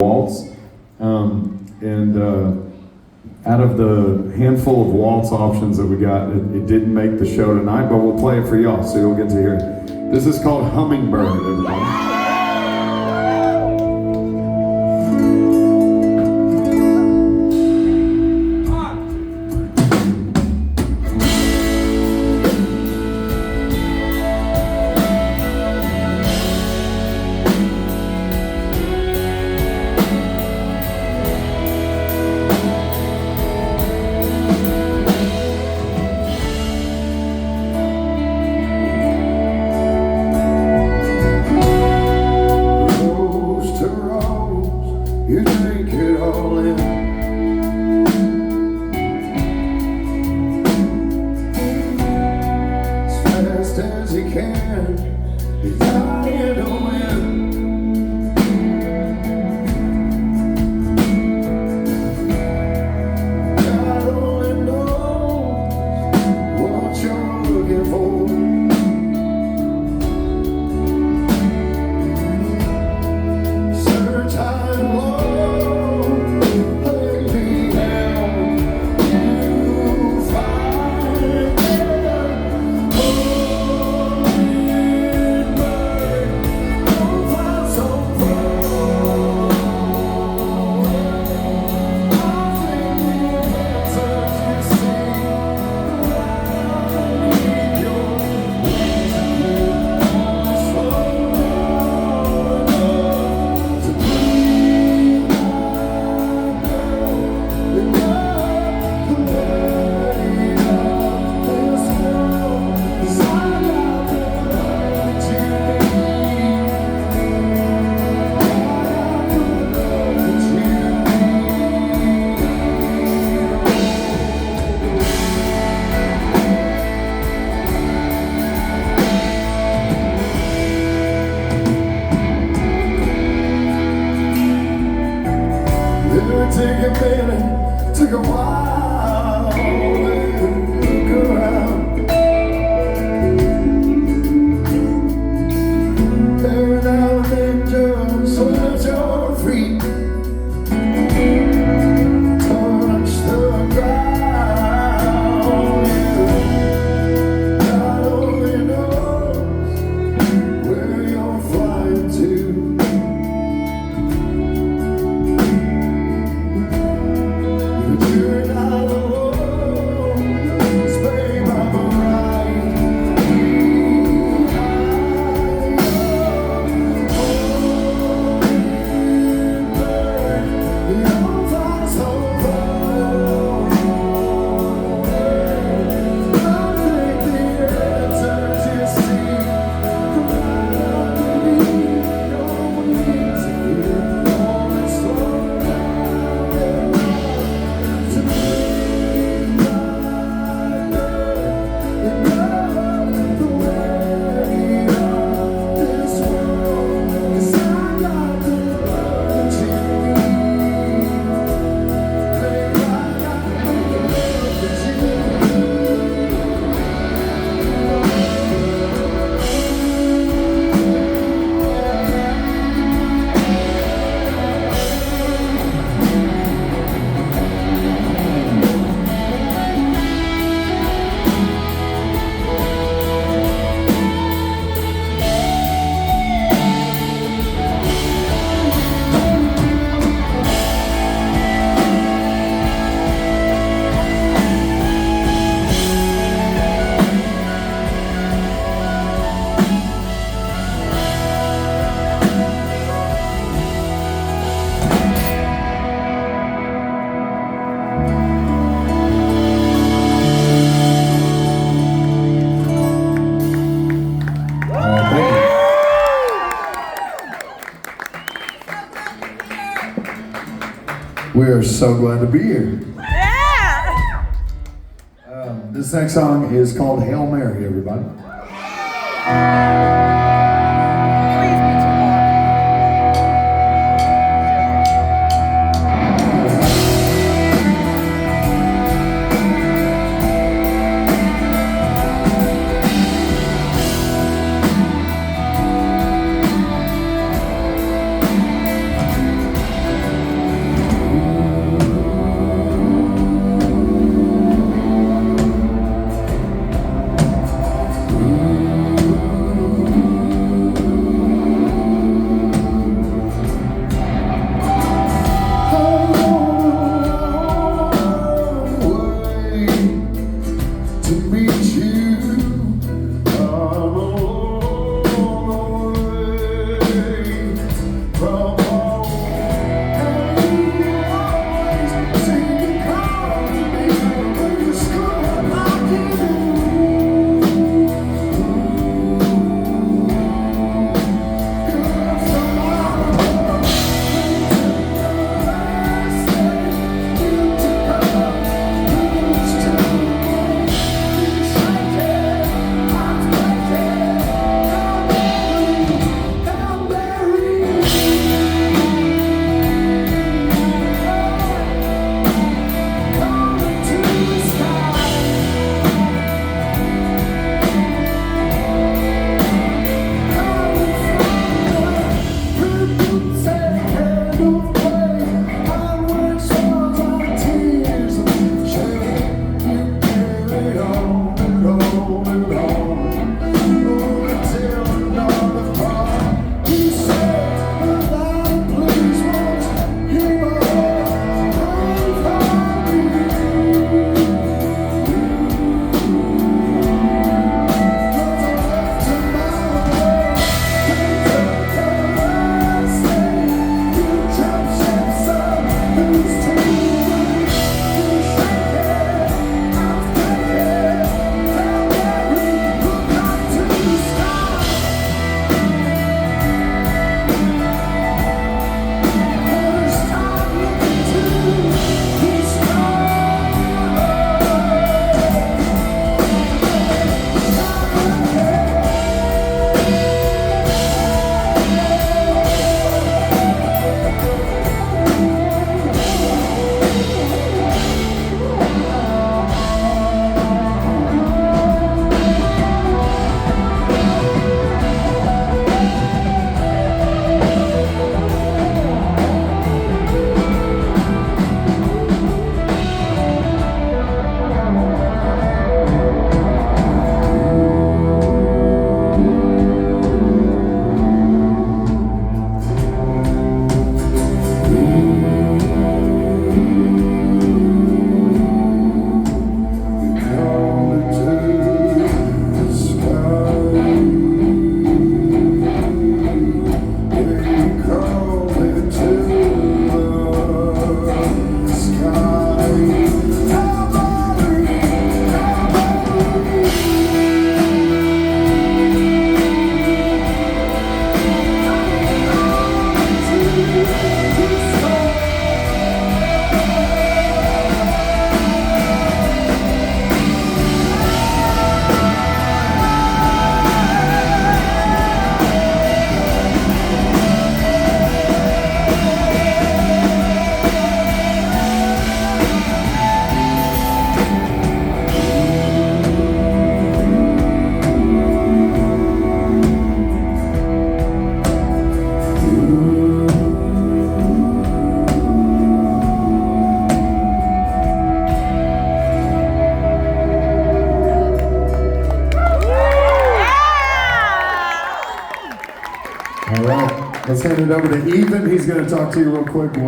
waltz. And out of the handful of waltz options that we got, it didn't make the show tonight, but we'll play it for y'all so you'll get to hear it. This is called Hummingbird, everybody. You drink it all in. As fast as you can, you're dying to win. God only knows what you're looking for. Search high and low. Took a minute, took a while to look around. Every now and then just let your feet touch the ground. Yeah. God only knows where you're flying to. We are so glad to be here. Yeah! This next song is called Hail Mary, everybody. let's hand it over to Ethan. He's going to talk to you real quick.